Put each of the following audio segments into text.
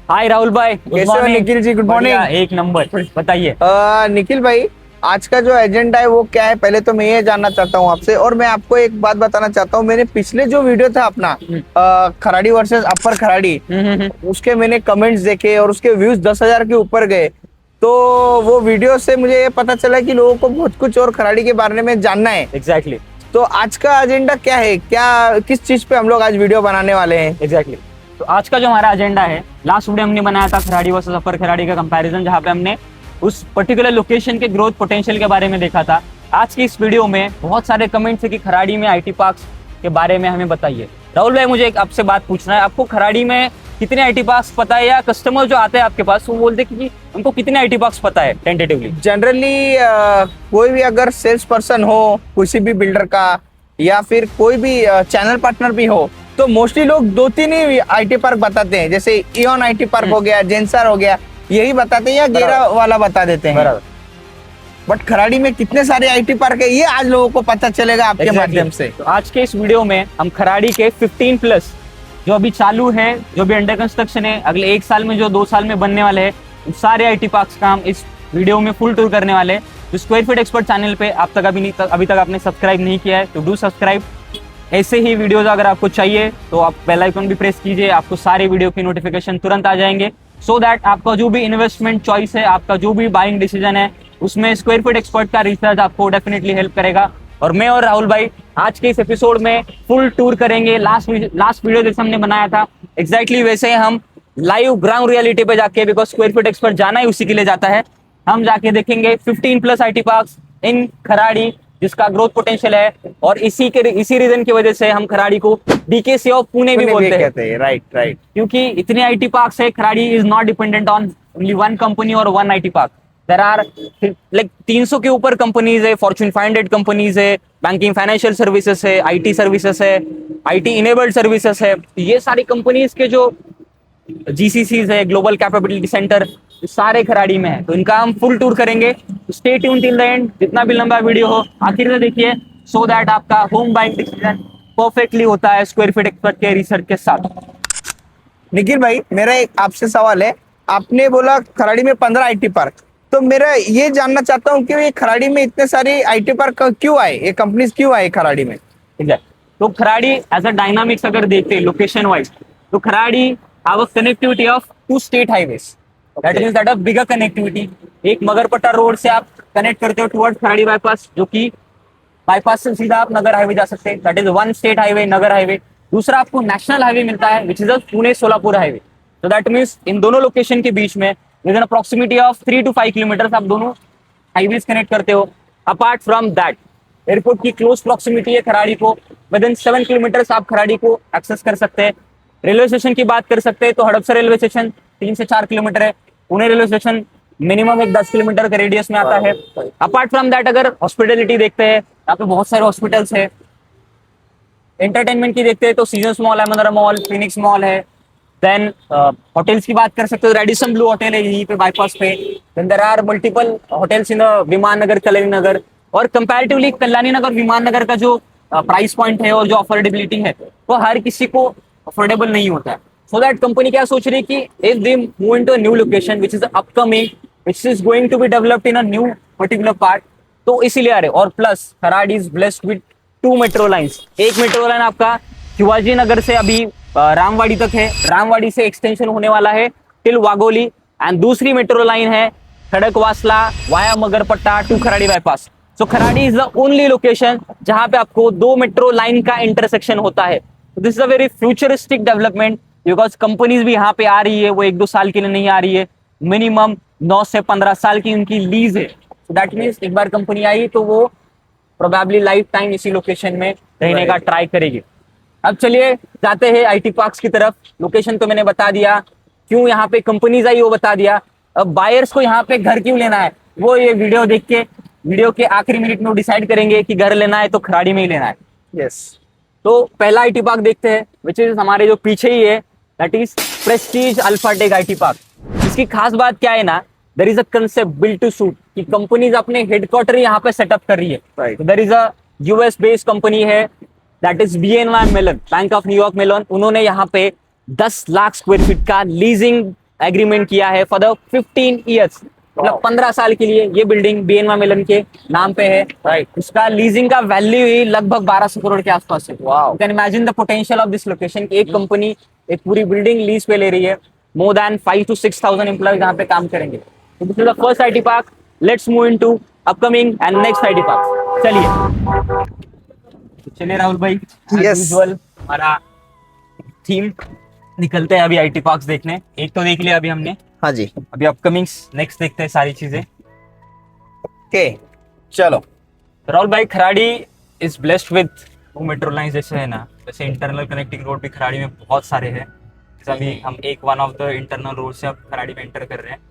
हाय राहुल भाई, कैसे हो निखिल जी? Good morning. एक नंबर, बताइए। निखिल भाई, आज का जो एजेंडा है वो क्या है? पहले तो मैं ये जानना चाहता हूँ आपसे, और मैं आपको एक बात बताना चाहता हूँ। मैंने पिछले जो वीडियो था अपना खराड़ी वर्सेस अपर खराड़ी, उसके मैंने कमेंट्स देखे और उसके व्यूज 10,000 के ऊपर गए। तो वो वीडियो से मुझे ये पता चला कि लोगों को बहुत कुछ और खराड़ी के बारे में जानना है। एग्जैक्टली। तो आज का एजेंडा क्या है? क्या किस चीज पे हम लोग आज वीडियो बनाने वाले हैं? एग्जैक्टली। तो आज का जो हमारा एजेंडा है, लास्ट वीडियो हमने बनाया था खराड़ी वर्सेस अपर खराड़ी का कंपैरिजन, जहाँ पे हमने उस पर्टिकुलर लोकेशन के ग्रोथ पोटेंशियल के बारे में देखा था। आज की इस वीडियो में बहुत सारे कमेंट्स है कि खराड़ी में आईटी पार्क्स के बारे में हमें बताइए। राहुल भाई, मुझे एक आपसे बात पूछना है, आपको खराड़ी में कितने आईटी पार्क्स पता है, या कस्टमर जो आते हैं आपके पास वो बोलते हैं कि उनको कितने आईटी पार्क्स पता है टेंटेटिवली? जनरली कोई भी अगर सेल्स पर्सन हो किसी भी बिल्डर का, या फिर कोई भी चैनल पार्टनर भी हो, तो मोस्टली लोग 2-3 ही आईटी पार्क बताते हैं। जैसे इओन आईटी पार्क हो गया, जेंसर हो गया, यही बताते हैं, या गेरा वाला बता देते हैं। बट खराड़ी में कितने सारे आईटी पार्क है, ये आज लोगों को पता चलेगा आपके माध्यम से। तो आज के इस वीडियो में हम खराड़ी के 15 प्लस जो अभी चालू है, जो भी अंडर कंस्ट्रक्शन है, अगले 1 साल में, जो 2 साल में बनने वाले हैं, उन सारे आईटी पार्क्स का हम इस वीडियो में फुल टूर करने वाले हैं। तो स्क्वायर फीट एक्सपर्ट चैनल पे आप तक अभी तक आपने सब्सक्राइब नहीं किया है तो डू सब्सक्राइब। ऐसे ही वीडियोस अगर आपको चाहिए तो आप बेल आइकन भी प्रेस कीजिए, आपको सारे वीडियो की नोटिफिकेशन तुरंत आ जाएंगे, सो दैट आपका जो भी इन्वेस्टमेंट चॉइस है, आपका जो भी बाइंग डिसीजन है, उसमें स्क्वायर फीट एक्सपर्ट का रिसर्च आपको डेफिनेटली हेल्प करेगा। और मैं और राहुल भाई आज के इस एपिसोड में फुल टूर करेंगे। लास्ट वीडियो जैसे हमने बनाया था, एग्जैक्टली वैसे हम लाइव ग्राउंड रियलिटी पे जाके, बिकॉज स्क्वायर फीट एक्सपर्ट जाना ही उसी के लिए जाता है, हम जाके देखेंगे 15 प्लस आईटी पार्क्स इन खराड़ी, जिसका ग्रोथ पोटेंशियल है। और इसी रीजन की वजह से हम खराड़ी को डीकेसी ऑफ पुणे भी बोलते हैं। राइट। क्योंकि इतने आईटी पार्क्स है, Kharadi is not dependent on only one company और one IT park. There are like 300 के ऊपर कंपनीज है, फॉर्च्यून 500 कंपनीज है, बैंकिंग फाइनेंशियल सर्विसेज है, आईटी सर्विसेज है, आईटी इनेबल्ड सर्विसेज है। ये सारी कंपनीज के जो जीसीसीज है, ग्लोबल कैपेबिलिटी सेंटर, सारे खराड़ी में है। तो इनका हम फुल टूर करेंगे। Stay tune till the end, जितना भी लंबा वीडियो हो आखिर में देखिए, सो दैट आपका होम बाइंग डिसीजन परफेक्टली होता है स्क्वायर फीट एक्सपर्ट के रिसर्च के साथ। निखिल भाई, मेरा एक आपसे सवाल है। आपने बोला खराड़ी में 15 आईटी पार्क, तो मेरा ये जानना चाहता हूँ कि ये खराड़ी में इतने सारे आईटी पार्क क्यों आए, ये कंपनीज क्यों आए खराड़ी में? ठीक है, तो खराड़ी एज अ डायनामिक्स अगर देखते हैं लोकेशन वाइज, तो Kharadi have a connectivity of 2 state highways. That means that a bigger connectivity. एक मगरपट्टा रोड से आप कनेक्ट करते हो टुवर्ड्स खराड़ी बाईपास, जो कि बाईपास से सीधा आप नगर हाईवे जा सकते हैं। That is 1 state highway, Nagar highway. दूसरा आपको नेशनल हाईवे मिलता है, which is a Pune Solapur highway. तो दैट मींस इन दोनों लोकेशन के बीच में with an approximity of 3 to 5 kilometer आप दोनों हाईवेज कनेक्ट करते हो। अपार्ट फ्रॉम दैट, एयरपोर्ट की क्लोज प्रॉक्सिमिटी है खराड़ी को, विद इन 7 किलोमीटर आप खराड़ी को एक्सेस कर सकते हैं। रेलवे स्टेशन की बात कर सकते हैं तो हड़पसर रेलवे स्टेशन 3 से 4 किलोमीटर है। पुणे रेलवे स्टेशन मिनिमम एक 10 किलोमीटर के रेडियस में आता है। अपार्ट फ्रॉम दैट, अगर हॉस्पिटलिटी देखते हैं, यहाँ पे बहुत सारे हॉस्पिटल्स है। एंटरटेनमेंट की देखते हैं तो सीजन्स मॉल है, मनोरम मॉल, फिनिक्स मॉल है। देन होटल्स की बात कर सकते हो, रेडिसन ब्लू होटल है यहीं पे बाईपास पे। Then there are multiple hotels in Viman Nagar, Kalyani नगर। और कंपैरेटिवली कल्याणी नगर, विमान नगर का जो प्राइस पॉइंट है और जो अफोर्डेबिलिटी है, वो हर किसी को अफोर्डेबल नहीं होता है। सो दैट कंपनी क्या सोच रही है कि if they move into a new location which is upcoming, which is going to be developed in a new particular part, तो इसीलिए आ रहे। और plus Kharadi is blessed with 2 metro lines. एक मेट्रो लाइन आपका शिवाजी नगर से अभी रामवाड़ी तक है, रामवाड़ी से एक्सटेंशन होने वाला है टिल वागोली। एंड दूसरी मेट्रो लाइन है Khadakwasla via Magarpatta to Kharadi bypass. So Kharadi is the only location जहां पे आपको 2 मेट्रो लाइन का इंटरसेक्शन होता है। This is a very futuristic development, because companies भी यहाँ पे आ रही है, वो 1-2 साल के लिए नहीं आ रही है, मिनिमम 9 से 15 साल की उनकी लीज है। दैट मीन्स एक बार कंपनी आई तो वो प्रोबेबली लाइफ टाइम इसी लोकेशन में रहने का ट्राई करेगी। अब चलिए जाते हैं आईटी पार्क्स की तरफ। लोकेशन तो मैंने बता दिया, क्यों यहाँ पे कंपनीज आई वो बता दिया। अब बायर्स को यहाँ पे घर क्यों लेना है, वो ये वीडियो देख के, वीडियो के आखिरी मिनट में डिसाइड करेंगे कि घर लेना है तो खराड़ी में ही लेना है। यस। तो पहला आईटी पार्क देखते हैं, विच इज हमारे जो पीछे ही है, that is Prestige अल्फाटेक IT park. इसकी खास बात क्या है ना, there is a concept build to suit, कि कंपनीज अपने हेडक्वार्टर यहाँ पे सेटअप कर रही है। There is a US based company है, that is BNY melon, bank of New York Mellon. उन्होंने यहाँ पे 10 लाख स्क्वायर फीट का लीजिंग एग्रीमेंट किया है फॉर द 15 ईयर्स, मतलब 15 साल के लिए ये बिल्डिंग BNY मिलन के नाम पे है। राइट। उसका लीजिंग का वैल्यू ही लगभग 1200 करोड़ के आसपास है। Wow. You can imagine the potential of this location. एक कंपनी एक पूरी बिल्डिंग लीज पे ले रही है, मोर देन 5 to 6,000 एम्प्लॉयज यहाँ पे काम करेंगे। तो this is the first IT park. Let's move into upcoming and next IT park. चलिए राहुल भाई, Yes. यूजुअल हमारा थीम, निकलते हैं अभी IT पार्क्स देखने। एक तो देख लिया अभी हमने, हाँ जी। अभी अपकमिंग नेक्स्ट देखते हैं सारी चीजें। ओके, चलो। राहुल भाई, खराड़ी इज ब्लेस्ड विद वो मेट्रो लाइन जैसे है ना, वैसे इंटरनल कनेक्टिंग रोड भी खराड़ी में बहुत सारे हैं। जैसे अभी हम एक one of the internal road से अब खराड़ी में एंटर कर रहे हैं।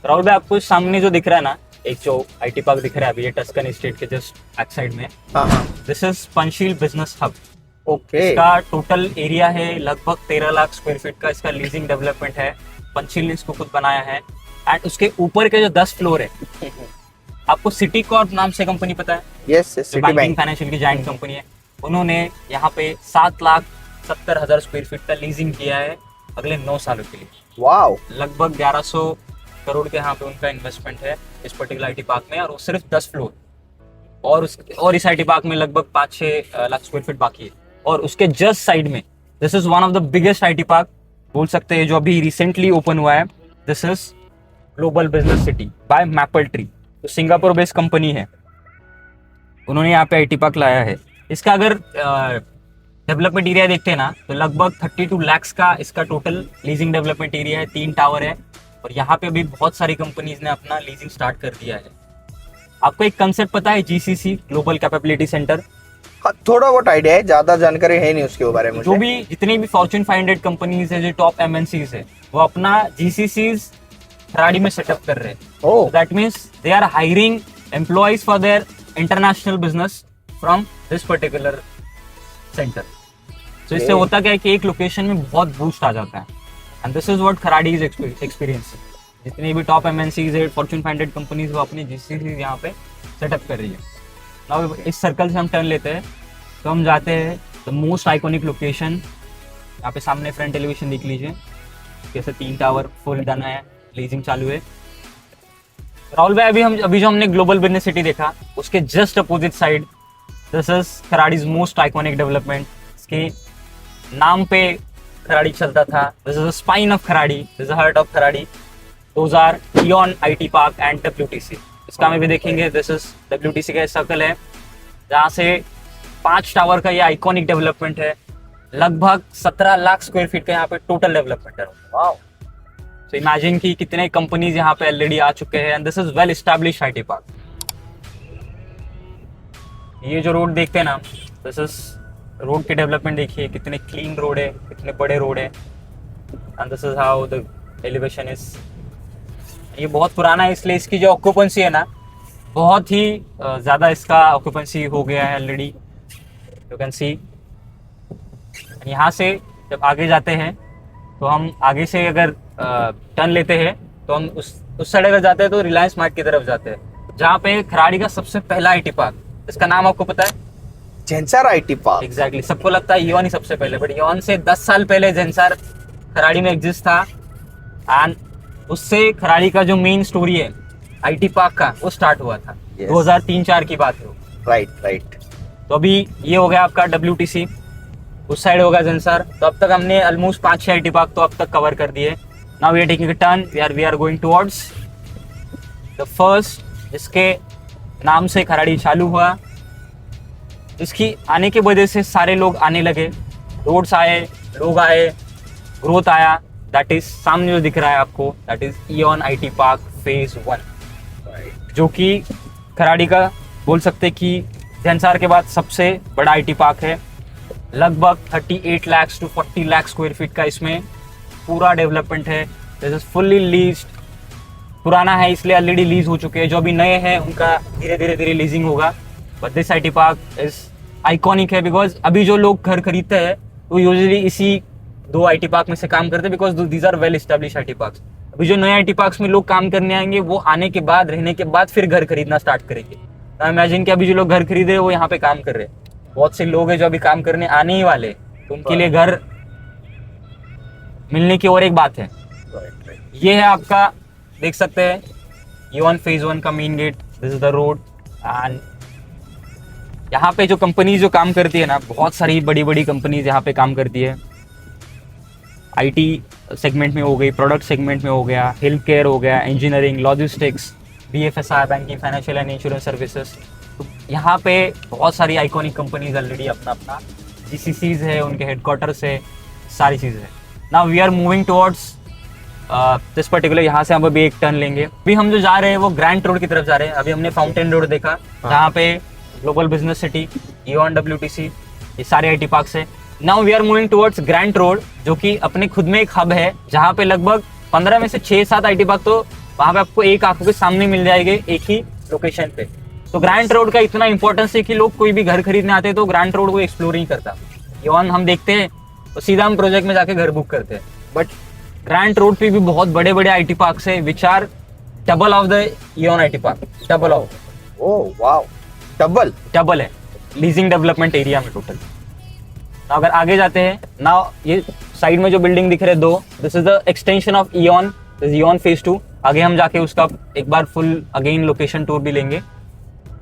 राहुल भाई, आपको सामने जो दिख रहा है ना, एक जो IT पार्क दिख रहा है अभी, ये टस्कन स्टेट के जस्ट बैक साइड में, हाँ हाँ। This is Panchsheel business hub. Okay. इसका टोटल एरिया है लगभग 13 लाख स्क्वायर फीट का। इसका लीजिंग डेवलपमेंट है, पंचशील ने इसको खुद बनाया है। एंड उसके ऊपर के जो 10 फ्लोर है, आपको सिटी कॉर्प नाम से कंपनी पता है, यस, जो सिटी बैंकिंग बैंक। फाइनेंशियल की जाइंट कंपनी है, उन्होंने यहाँ पे 7,70,000 स्क्वायर फीट का लीजिंग किया है अगले 9 सालों के लिए। वाओ। लगभग 1100 करोड़ के यहाँ पे उनका इन्वेस्टमेंट है इस पर्टिकुलर IT पार्क में, और वो सिर्फ 10 फ्लोर। और इस IT पार्क में लगभग 5-6 लाख स्क्वायर फीट बाकी है। और उसके जस्ट साइड में, this is one of the biggest IT park बोल सकते हैं जो अभी रिसेंटली ओपन हुआ है। This is global business city bye maple tree, तो सिंगापुर बेस्ड कंपनी है, उन्होंने यहाँ पे IT पार्क लाया है। इसका अगर डेवलपमेंट एरिया देखते हैं ना, तो लगभग 32 लाख का इसका टोटल लीजिंग डेवलपमेंट एरिया है। 3 टावर है, और यहाँ पे अभी बहुत सारी कंपनीज ने अपना लीजिंग स्टार्ट कर दिया है। आपको एक कंसेप्ट पता है, GCC ग्लोबल कैपेबिलिटी सेंटर? हाँ, थोड़ा बहुत आइडिया है, ज्यादा जानकारी है नहीं उसके बारे में जो मुझे। भी जितनी भी फॉर्च्यून 500 कंपनीज है, जो टॉप MNCs है, वो अपना GCCs खराड़ी में सेटअप कर रहे हैं। Oh, that means they are hiring employees for their international business from this particular centre. तो इससे होता क्या है कि एक लोकेशन में बहुत बूस्ट आ जाता है। And this is what Kharadi is experience. जितनी भी टॉप MNCs है, फॉर्च्यून 500 कंपनीज, वो अपने GCCs यहाँ पे सेटअप कर रही है। नाउ इस सर्कल से हम टर्न लेते हैं, तो हम जाते हैं द मोस्ट आइकॉनिक लोकेशन। यहाँ पे सामने फ्रंट एलिवेशन देख लीजिए, कैसे 3 टावर फुल डन है, लीजिंग चालू है। राहुल भाई, अभी जो हमने ग्लोबल बिजनेस सिटी देखा, उसके just opposite side this is Kharadi's most iconic development. इसके नाम पे खराड़ी चलता था। This is the spine of Kharadi, this is the heart of Kharadi. Those are Eon IT park and WTC। इसका में भी देखेंगे, दिस इज WTC का सर्कल है, जहाँ से 5 टावर का ये आइकॉनिक डेवलपमेंट है। लगभग 17 लाख स्क्वायर फीट का यहाँ पे टोटल डेवलपमेंट है। वाओ। तो इमेजिन कि कितने कंपनीज यहाँ पे ऑलरेडी आ चुके हैं, and this is well established IT park. ये जो रोड देखते हैं ना, दिस इज रोड के डेवलपमेंट देखिए, कितने क्लीन रोड है, कितने बड़े रोड है। And this is how the elevation is. ये बहुत पुराना है, इसलिए इसकी जो ऑक्यूपेंसी है ना, बहुत ही ज़्यादा इसका ऑक्यूपेंसी हो गया है ऑलरेडी, यू कैन सी। यहाँ से जब आगे जाते हैं, तो हम आगे से अगर टर्न लेते हैं, तो हम उस साइड अगर जाते हैं तो रिलायंस मार्ट की तरफ जाते हैं, जहाँ पे खराड़ी का सबसे पहला IT पार्क, इसका नाम आपको पता है? झेंसार IT पार्क। एग्जैक्टली। सबको लगता है इयॉन ही सबसे पहले, बट इयॉन से 10 साल पहले झेंसार खराड़ी में एग्जिस्ट था। एंड उससे खराड़ी का जो मेन स्टोरी है IT पार्क का, वो स्टार्ट हुआ था। Yes. 2003-4 की बात है वो। राइट। तो अभी ये हो गया आपका WTC, उस साइड होगा झेंसार। तो अब तक हमने ऑलमोस्ट 5-6 IT पार्क तो अब तक कवर कर दिए। Now we are taking a turn, we are going towards the first, जिसके नाम से खराड़ी चालू हुआ, जिसकी आने की वजह से सारे लोग आने लगे, रोड्स आए, लोग आए, ग्रोथ आया। दैट इज सामने जो दिख रहा है आपको, that is ion IT park phase 1, जो कि खराड़ी का बोल सकते कि झेंसार के बाद सबसे बड़ा IT पार्क है। लगभग 38 lakh to 40 lakh square feet का इसमें पूरा डेवलपमेंट है। This is fully leased. पुराना है इसलिए ऑलरेडी लीज हो चुके हैं, जो अभी नए हैं उनका धीरे धीरे लीजिंग होगा। But this IT park is iconic है, बिकॉज अभी जो लोग घर खरीदते हैं वो यूजुअली इसी 2 आईटी पार्क में से काम करते हैं, because these are well establish IT parks. अभी जो नए आईटी पार्क्स में लोग काम करने आएंगे, वो आने के बाद, रहने के बाद फिर घर खरीदना स्टार्ट करेंगे। तो इमेजिन कि अभी जो लोग घर खरीदे हैं वो यहाँ पे काम कर रहे हैं। बहुत से लोग हैं जो अभी काम करने आने ही वाले हैं, तो उनके लिए घर मिलने की और एक बात है। ये है आपका, देख सकते हैं, E.ON फेज 1 का main gate, this is the road. And यहाँ पे जो कंपनीज जो काम करती है ना, बहुत सारी बड़ी बड़ी कंपनीज यहाँ पे काम करती है। आईटी सेगमेंट में हो गई, प्रोडक्ट सेगमेंट में हो गया, हेल्थ केयर हो गया, engineering, logistics, BFSI, banking, financial and insurance services. तो यहाँ पे बहुत सारी आइकॉनिक कंपनीज ऑलरेडी अपना अपना GCCs है, उनके हेडक्वार्टर्स है, सारी चीज़ें है। Now we are moving towards this particular, यहाँ से हम अभी एक टर्न लेंगे। अभी हम जो जा रहे हैं वो ग्रैंड रोड की तरफ जा रहे हैं। अभी हमने फाउंटेन रोड देखा, जहाँ पे global business city, E.ON, WTC, ये सारे आईटी पार्क्स है। Now we are moving towards grand road, जो कि अपने खुद में एक हब है, जहाँ पे लगभग 15 में से 6-7 आईटी पार्क तो वहाँ पे आपको एक आंखों के सामने मिल जाएंगे, एक ही लोकेशन पे। तो ग्रैंड रोड का इतना इंपॉर्टेंस है कि लोग कोई भी घर खरीदने आते हैं तो ग्रैंड रोड को एक्सप्लोर नहीं करता। E.ON हम देखते हैं तो सीधा हम प्रोजेक्ट में जाके घर बुक करते हैं, बट ग्रैंड रोड पे भी बहुत बड़े बड़े आईटी पार्क्स है, which are double of the E.ON IT park, double of. Oh wow, double है लीजिंग डेवलपमेंट एरिया में टोटल। अगर आगे जाते हैं ना, ये साइड में जो बिल्डिंग दिख रहे हैं 2, this is the extension of E.ON, this is E.ON phase 2। आगे हम जाके उसका एक बार फुल अगेन लोकेशन टूर भी लेंगे।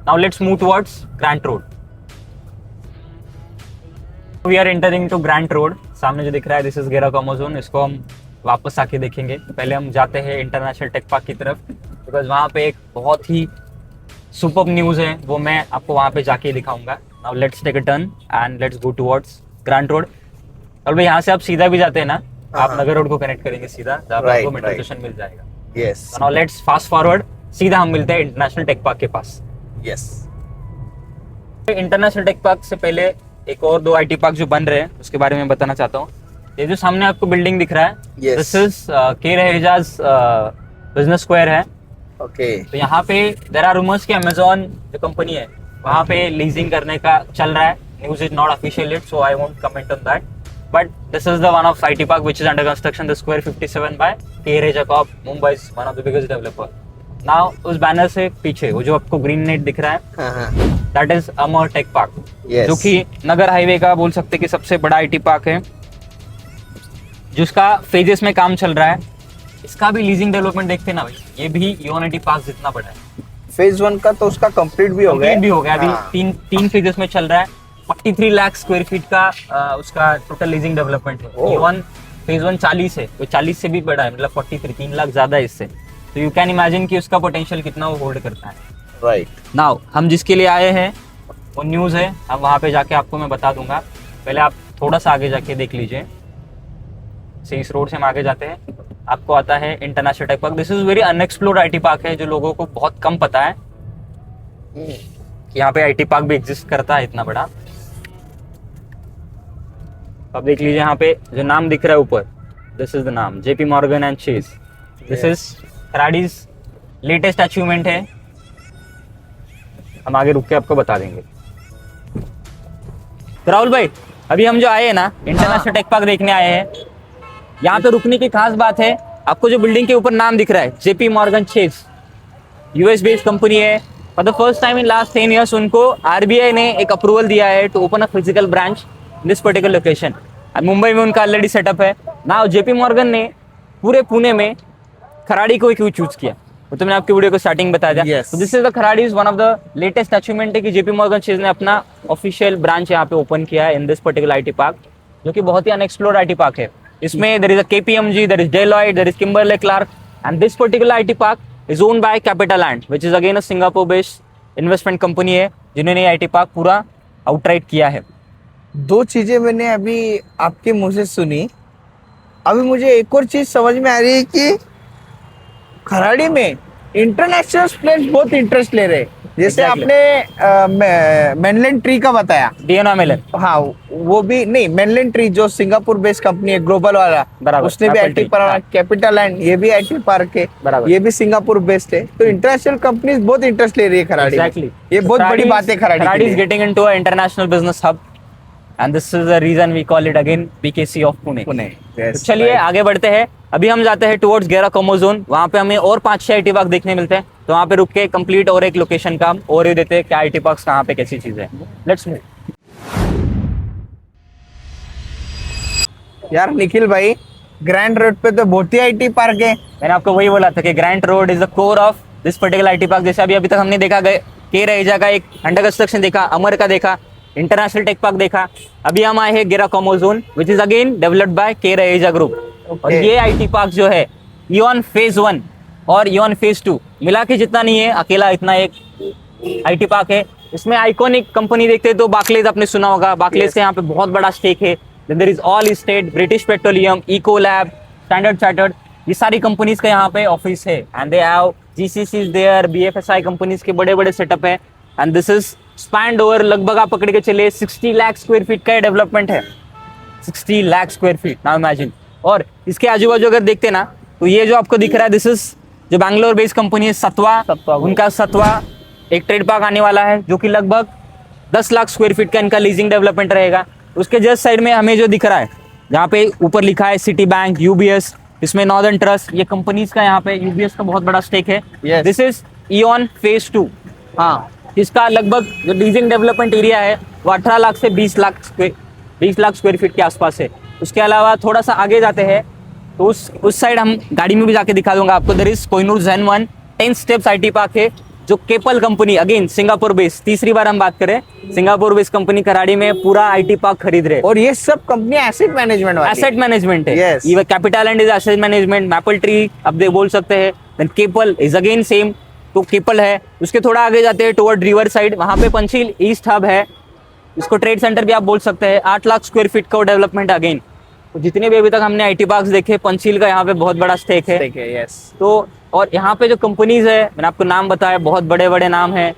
Now let's move towards grand road. We are entering to grand road. सामने जो दिख रहा है, दिस इज गेरा कॉमोजोन। इसको हम वापस आके देखेंगे। पहले हम जाते हैं इंटरनेशनल टेक पार्क की तरफ, बिकॉज वहाँ पे एक बहुत ही सुपर न्यूज़ है, वो मैं आपको वहाँ पे जाके दिखाऊंगा। Now let's take a turn and let's go towards grand road. और भाई यहाँ से आप सीधा भी जाते हैं ना, आप नगर रोड को कनेक्ट करेंगे सीधा, जहाँ पे आपको मेट्रो स्टेशन मिल जाएगा। Yes, now let's fast forward, सीधा हम मिलते हैं इंटरनेशनल टेक पार्क के पास। यस। इंटरनेशनल टेक पार्क से पहले एक और 2 आईटी पार्क जो बन रहे हैं, उसके बारे में बताना चाहता हूँ। ये जो सामने आपको बिल्डिंग दिख रहा है, दिस इज के रहेजाज बिजनेस स्क्वायर है। ओके। तो यहाँ पे देयर आर रूमर्स कि अमेजोन जो कंपनी है वहाँ पे लीजिंग करने का चल रहा है। News is not official yet, so I won't comment on that. But this is the one of IT park which is under construction, the Square 57 by K.R. Jacob, Mumbai is one of the biggest developer. Now उस banner से पीछे वो जो आपको green net दिख रहा है, that is Amar tech park, जो कि नगर हाईवे का बोल सकते कि सबसे बड़ा आईटी पार्क है, जिसका फेजेस में काम चल रहा है। इसका भी लीजिंग डेवलपमेंट देखते हैं ना भाई, ये भी E.ON आईटी पार्क जितना बड़ा है। फेज 1 का तो उसका कंप्लीट भी हो गया, अभी तीन फेजेस में चल रहा है। 43 लाख स्क्वायर फीट का उसका टोटल लीजिंग डेवलपमेंट है। E.ON फेज 1 40 है, वो 40 से भी बड़ा है, मतलब 43 3 लाख ज्यादा है इससे। तो यू कैन इमेजिन कि उसका पोटेंशियल कितना वो होल्ड करता है। राइट। नाउ हम जिसके लिए आए हैं वो न्यूज़ है, हम वहाँ पे जाके आपको मैं बता दूंगा। पहले आप थोड़ा सा आगे जाके देख लीजिए। से इस रोड से हम आगे जाते हैं, आपको आता है international tech park. This is very unexplored IT park है, जो लोगों को बहुत कम पता है कि यहाँ पे आईटी पार्क भी एग्जिस्ट करता है इतना बड़ा। अब देख लीजिए यहाँ पे जो नाम दिख रहा है ऊपर, दिस इज द नाम, JP Morgan and Chase। This is Kharadi's latest achievement है। हम आगे रुक के आपको बता देंगे। तो राहुल भाई, अभी हम जो आए हैं ना इंटरनेशनल टेक पार्क देखने आए हैं, यहाँ पे रुकने की खास बात है, आपको जो बिल्डिंग के ऊपर नाम दिख रहा है JP Morgan Chase, US based company है। For the first time in last 10 years उनको RBI ने एक अप्रूवल दिया है to open a physical branch this particular location. Mumbai में उनका ऑलरेडी सेटअप है ना। JP Morgan ने पूरे पुणे में खराड़ी को क्यों चूज किया, वो तो मैंने आपकी वीडियो को स्टार्टिंग बता दिया। Yes. तो this is the Kharadi is one of the latest achievement है कि JP Morgan Chase ने अपना ऑफिशियल ब्रांच यहाँ पे ओपन किया है in this particular IT park, जो कि बहुत ही अनएक्सप्लोर्ड आईटी पार्क है। इसमें there is a KPMG, there is Deloitte, there is Kimberly-Clark, and this particular IT park is owned by CapitaLand, which is again a Singapore based investment company है, जिन्होंने IT park पूरा outright किया है। 2 चीजें मैंने अभी आपके मुंह से सुनी। अभी मुझे एक और चीज समझ में आ रही है कि खराड़ी में इंटरनेशनल प्लेयर्स बहुत इंटरेस्ट ले रहे हैं। जैसे Exactly. आपने मेनलैंड ट्री का बताया, DNO Mellon, हाँ वो भी नहीं, मेनलैंड ट्री जो सिंगापुर बेस्ड कंपनी है ग्लोबल वाला, बराबर, उसने भी Apple आईटी Tree, पार्क, हाँ। CapitaLand ये भी आईटी पार्क है, बराबर। ये भी सिंगापुर बेस्ड है। तो इंटरनेशनल कंपनीज बहुत इंटरेस्ट ले रही है खराड़ी में। Exactly. ये बहुत बड़ी बात है खराड़ी के Kharadi is लिए। getting into an international business hub, and this is the reason we call it again BKC of Pune. Pune. तो Yes, चलिए right. आगे बढ़ते हैं। अभी हम जाते हैं टुवर्ड्स गेरा कोमोजोन, वहाँ पे हमें और 5-6 आईटी पार्क देखने मिलते हैं, तो वहाँ पे रुक के कंप्लीट और एक लोकेशन का हम और देते हैं क्या आईटी पार्क कहाँ पे कैसी चीज है। Let's move. यार निखिल भाई, ग्रैंड रोड पे तो बहुत ही आईटी पार्क है। मैंने आपको वही बोला था कि grand road is the core of this particular IT park. जैसे अभी तक हमने देखा गए के रहेजा का एक अंडर कंस्ट्रक्शन देखा, अमर का देखा, इंटरनेशनल टेक पार्क देखा। अभी हम आए हैं Gera Commerzone which is again developed by K Raheja group. और ये आईटी पार्क जो है इयॉन फेज 1 और इयॉन फेज 2 मिला के जितना नहीं है, अकेला इतना एक आईटी पार्क है। इसमें आइकॉनिक कंपनी देखते हैं तो बार्कलेज आपने सुना होगा, बार्कलेज का यहाँ पे बहुत बड़ा स्टेक है। There is Allstate, British Petroleum, Ecolab, Standard Chartered, ये सारी कंपनीज का यहाँ पे ऑफिस है। And they have GCCs there, BFSI companies के बड़े बड़े सेटअप है। And this is spanned over लगभग आप पकड़ के चले 60 लाख स्क्वायर फीट का डेवलपमेंट है। 60 lakh square feet, now imagine. और इसके आजू बाजू अगर देखते ना तो ये जो आपको दिख रहा है दिस इज जो बैंगलोर बेस्ड कंपनी है सत्वा, उनका सत्वा एक ट्रेड पार्क आने वाला है जो कि लगभग 10 लाख स्क्वायर फीट का इनका लीजिंग डेवलपमेंट रहेगा। उसके जस्ट साइड में हमें जो दिख रहा है जहाँ पे ऊपर लिखा है सिटी बैंक, यूबीएस, इसमें नॉर्दर्न ट्रस्ट, ये कंपनीज का यहाँ पे यूबीएस का बहुत बड़ा स्टेक है। Yes. This is ion phase 2। हाँ, इसका लगभग जो लीजिंग डेवलपमेंट एरिया है वो 18 लाख से 20 लाख स्क्वायर फीट के आसपास है। उसके अलावा थोड़ा सा आगे जाते हैं तो उस साइड हम गाड़ी में भी जाके दिखा दूंगा आपको। There is Kohinoor zen 1 10 steps IT park है जो Keppel company, again Singapore base, तीसरी बार हम बात करें सिंगापुर बेस कंपनी कराड़ी में पूरा आईटी पार्क खरीद रहे। और ये सब कंपनी एसेट मैनेजमेंट वाली एसेट मैनेजमेंट है। Yes. ये capital and is asset management, maple tree अब दे बोल सकते हैं, then Keppel is again same, तो केपल है। उसके थोड़ा आगे जाते हैं टुवर्ड रिवर साइड, वहां पे पंचील ईस्ट हब है, इसको ट्रेड सेंटर भी आप बोल सकते हैं। 8 लाख स्क्वायर फीट का डेवलपमेंट अगेन। तो जितने भी अभी तक हमने आईटी पार्क्स देखे, पंचील का यहाँ पे बहुत बड़ा स्टेक है। यस। तो और यहाँ पे जो कंपनीज है मैंने आपको नाम बताया, बहुत बड़े बड़े नाम है।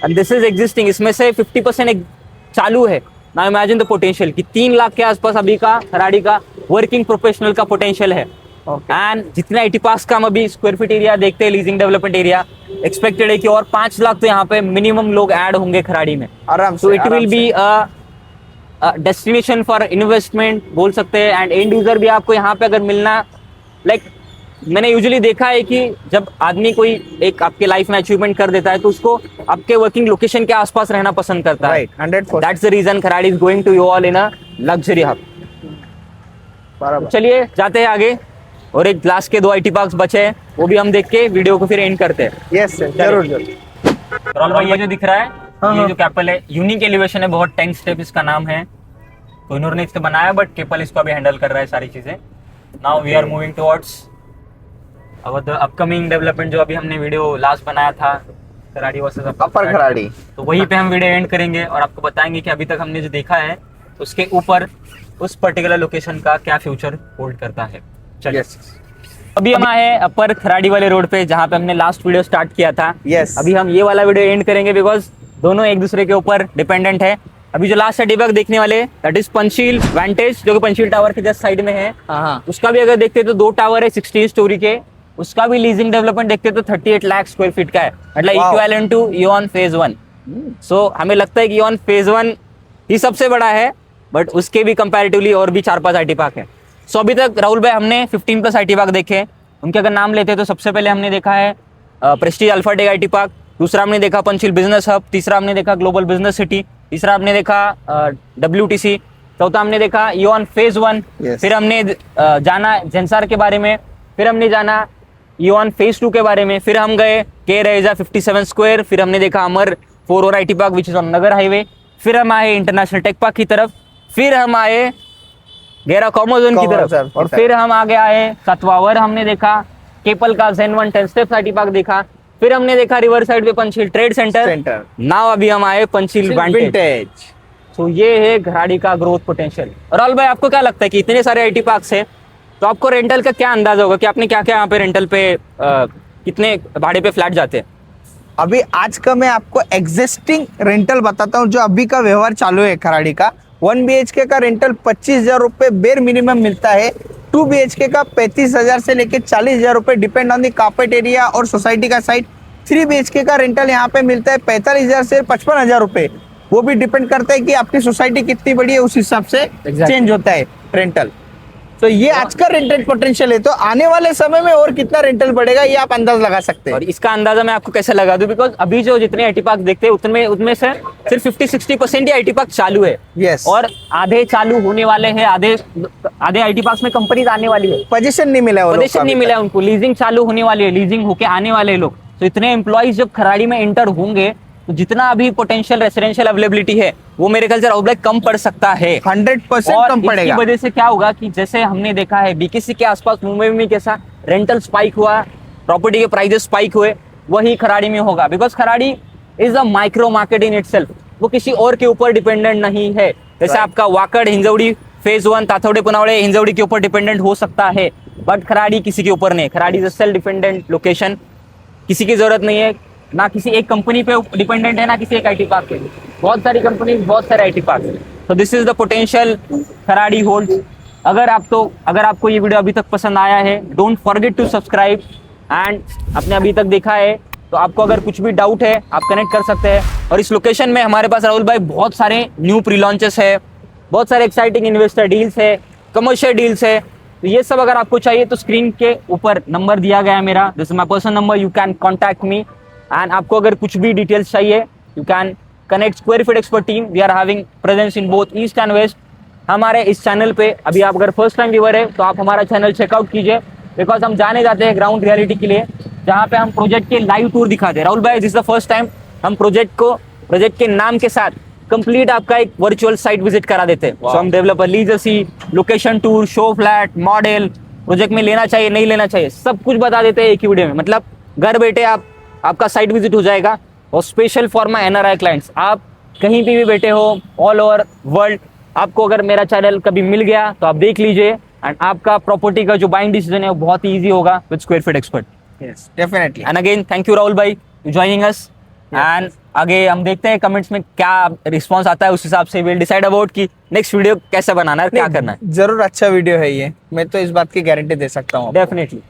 एंड दिस इज एग्जिस्टिंग, इसमें से 50% चालू है। नाउ इमेजिन द पोटेंशियल कि 3 लाख के आसपास अभी का खराड़ी का वर्किंग प्रोफेशनल का पोटेंशियल है। एंड जितने आईटी पार्क्स का हम अभी स्क्वायर फीट एरिया देखते हैं, लीजिंग डेवलपमेंट एरिया, एक्सपेक्टेड है कि और 5 लाख तो यहाँ पे मिनिमम लोग ऐड होंगे खराड़ी में। आराम सो से it will be destination for investment बोल सकते हैं। एंड एंड यूजर भी आपको यहाँ पे अगर मिलना, लाइक मैंने यूजुअली देखा है कि जब आदमी कोई एक आपके लाइफ में अचीवमेंट कर देता है तो उसको आपके वर्किंग लोकेशन के आसपास रहना पसंद करता है। Right, 100%। That's the reason Kharadi is going to you all in a luxury hub. बराबर। चलिए जाते हैं आगे, और एक लास्ट के 2 आईटी पार्क्स बचे हैं, वो भी हम देख के वीडियो को फिर एंड करते हैं। यस सर, जरूर जरूर। राहुल भाई, ये जो दिख रहा है हाँ, ये जो केपल है, यूनिक एलिवेशन है, बहुत 10 स्टेप इसका नाम है। कोहिनूर ने इसको बनाया बट केपल इसको अभी हैंडल कर रहा है सारी चीजें। Now we are moving towards अब द अपकमिंग डेवलपमेंट जो अभी हमने वीडियो लास्ट बनाया था खराड़ी वर्सेस अपर खराड़ी, तो वहीं पे हम वीडियो एंड करेंगे और आपको बताएंगे कि अभी तक हमने जो देखा है उसके ऊपर उस पर्टिकुलर लोकेशन का क्या फ्यूचर होल्ड करता है। चलिए यस अभी हम आए हैं अपर खराड़ी वाले रोड पे जहाँ पे हमने लास्ट वीडियो स्टार्ट किया था। यस। अभी हम ये वाला वीडियो एंड करेंगे बिकॉज दोनों एक दूसरे के ऊपर डिपेंडेंट है। अभी जो लास्ट आईटी पार्क देखने वाले दैट इज पंचील वेंटेज, जो कि पंचील टावर के जस्ट साइड में है। उसका भी अगर देखते तो 2 टावर है 16 स्टोरी के, उसका भी लीजिंग डेवलपमेंट देखते तो 38 लाख स्क्वायर फीट का है, मतलब इक्विवेलेंट टू इयॉन फेज 1। सो हमें लगता है कि इयॉन फेज 1 ही सबसे बड़ा है, बट उसके भी कंपैरेटिवली और भी 4-5 आईटी पार्क है। सो अभी तक राहुल भाई हमने 15+ आईटी पार्क देखे। उनके अगर नाम लेते तो सबसे पहले हमने देखा है Prestige Alpha Tech IT park, दूसरा हमने देखा पंचील बिजनेस हब, तीसरा हमने देखा ग्लोबल बिजनेस सिटी, तीसरा हमने देखा WTC, चौथा हमने देखा इयॉन फेज 1। Yes. फिर हमने जाना जेंसार के बारे में, फिर हमने जाना इयॉन फेज 2 के बारे में, फिर हम गए के रहेजा 57 स्क्वायर, फिर हमने देखा अमर 4 और IT park which is on Nagar highway, फिर हम आए इंटरनेशनल टेक पार्क की तरफ, फिर हम आए गेरा कोमोजोन की तरफ, और फिर हम आगे आए सतवावर हमने देखा, केपल का ज़ेन 1 10 स्टेप्स आईटी पार्क देखा, फिर हमने देखा रिवर साइड पे पंचील ट्रेड सेंटर। नाउ अभी हम आए पंचील वेंटेज। तो ये है खराड़ी का ग्रोथ पोटेंशियल। राहुल भाई आपको क्या लगता है कि इतने सारे आईटी पार्क्स है तो आपको रेंटल का क्या अंदाजा होगा कि आपने क्या क्या यहाँ पे रेंटल पे कितने भाड़े पे फ्लैट जाते हैं? अभी आज का मैं आपको एग्जिस्टिंग रेंटल बताता हूँ जो अभी का व्यवहार चालू है खराड़ी का। 1 BHK का रेंटल 25,000 रुपये बेर मिनिमम मिलता है। 2 BHK का 35,000 से लेके 40,000 रुपये depend on the carpet area और सोसाइटी का साइड। 3 BHK का रेंटल यहाँ पे मिलता है 45,000 से 55,000 रुपये। वो भी डिपेंड करता है कि आपकी सोसाइटी कितनी बड़ी है, उस हिसाब से Exactly. चेंज होता है रेंटल। तो ये आज का रेंटेड पोटेंशियल है। तो आने वाले समय में और कितना रेंटल बढ़ेगा ये आप अंदाज लगा सकते और हैं। इसका अंदाजा मैं आपको कैसे लगा दूं, बिकॉज अभी जो जितने आईटी पार्क देखते हैं उतने से सिर्फ 50-60% ही आईटी पार्क चालू है। Yes. और आधे चालू होने वाले हैं, आधे आईटी पार्क में कंपनीज आने वाली है, पोजीशन नहीं मिला है वो लोग को पोजीशन अभी नहीं तक। मिला है उनको, लीजिंग चालू होने वाली है, लीजिंग होके आने वाले हैं लोग। तो इतने एम्प्लॉइज जब खराड़ी में एंटर होंगे तो जितना अभी पोटेंशियल रेसिडेंशियल अवेलेबिलिटी है वो मेरे ख्याल से राहुल भाई कम पड़ सकता है। 100% और कम इसकी पड़ेगा। वजह से क्या होगा कि जैसे हमने देखा है बीकेसी के आसपास मुंबई में कैसा रेंटल स्पाइक हुआ, प्रॉपर्टी के प्राइजेस स्पाइक हुए, वही खराड़ी में होगा। Because Kharadi is a micro market in itself, वो किसी और के ऊपर डिपेंडेंट नहीं है। जैसे Right. आपका वाकड़, हिंजवड़ी फेज 1, ताथौड़े पुनावड़े, हिंजवड़ी के ऊपर डिपेंडेंट हो सकता है, बट खराड़ी किसी के ऊपर नहीं। Kharadi is a self dependent location, किसी की जरूरत नहीं है, ना किसी एक कंपनी पे डिपेंडेंट है, ना किसी एक आईटी पार्क पे। बहुत सारी कंपनी, बहुत सारे आईटी पार्क। तो this is the potential Kharadi holds. अगर आपको ये वीडियो अभी तक पसंद आया है, don't forget to subscribe. And आपने अभी तक देखा है तो आपको अगर कुछ भी डाउट है आप कनेक्ट कर सकते हैं। और इस लोकेशन में हमारे पास राहुल भाई बहुत सारे न्यू प्री लॉन्चेस है, बहुत सारे एक्साइटिंग इन्वेस्टर डील्स है, कमर्शियल डील्स है। तो ये सब अगर आपको चाहिए तो स्क्रीन के ऊपर नंबर दिया गया है मेरा, this is my personal number, you can contact me. And आपको अगर कुछ भी डिटेल्स चाहिए you can connect square feet expert team. We are having presence in both east and west. हमारे इस चैनल पे अभी आप अगर फर्स्ट टाइम व्यूअर है तो आप हमारा चैनल चेकआउट कीजिए, बिकॉज हम जाने जाते हैं ग्राउंड रियलिटी के लिए, जहाँ पे हम प्रोजेक्ट के लाइव टूर दिखाते हैं। राहुल भाई this is the first time हम प्रोजेक्ट के नाम के साथ कंप्लीट आपका एक वर्चुअल साइट विजिट करा देते हैं। सो हम developer legacy, location tour, show flat, model, project में लेना चाहिए नहीं लेना चाहिए, सब कुछ बता देते हैं एक ही वीडियो में। मतलब घर बैठे आपका साइट विजिट हो जाएगा। और special for my NRI clients, आप कहीं भी बैठे हो ऑल ओवर वर्ल्ड, आपको अगर मेरा चैनल कभी मिल गया तो आप देख लीजिए एंड आपका प्रॉपर्टी का जो बाइंग डिसीजन है वो बहुत ही ईजी होगा with square feet expert. Yes definitely. And again thank you Rahul भाई ज्वाइनिंग अस। एंड आगे हम देखते हैं कमेंट्स में क्या रिस्पांस आता है, उस हिसाब से विल डिसाइड अबाउट कि नेक्स्ट वीडियो कैसे बनाना है, क्या करना है। जरूर अच्छा वीडियो है ये, मैं तो इस बात की गारंटी दे सकता हूँ। डेफिनेटली।